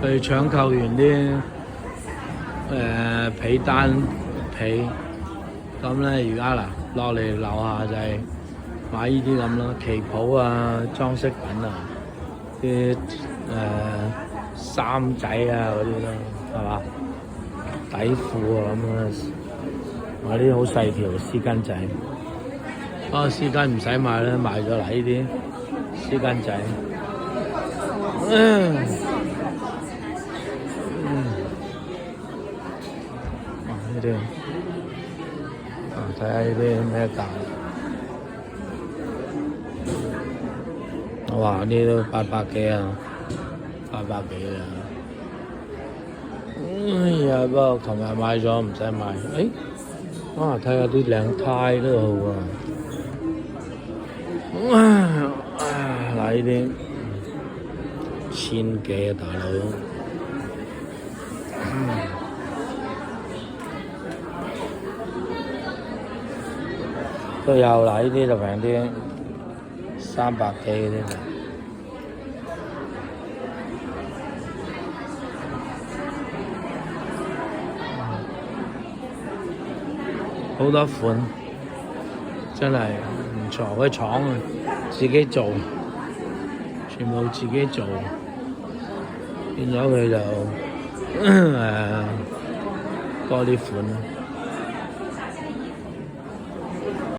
去搶購完啲被單被，咁咧而家嗱落嚟樓下就係買呢啲咁咯，旗袍啊、裝飾品啊、啲衫仔啊嗰啲咯，係嘛？底褲啊咁啊，買啲好細條絲巾仔。絲巾唔使買啦，買咗嚟呢啲絲巾仔。呢啲睇下呢啲咩價？哇！呢都800幾啊，800幾啊！哎呀，不過琴日買咗唔使買。睇下啲領呔都好啊！嗱呢啲1000幾啊，大佬。都有啦，呢啲就平啲，300幾嗰啲。好多款，真係唔錯。佢廠自己做，全部自己做，變咗佢就多啲款啦。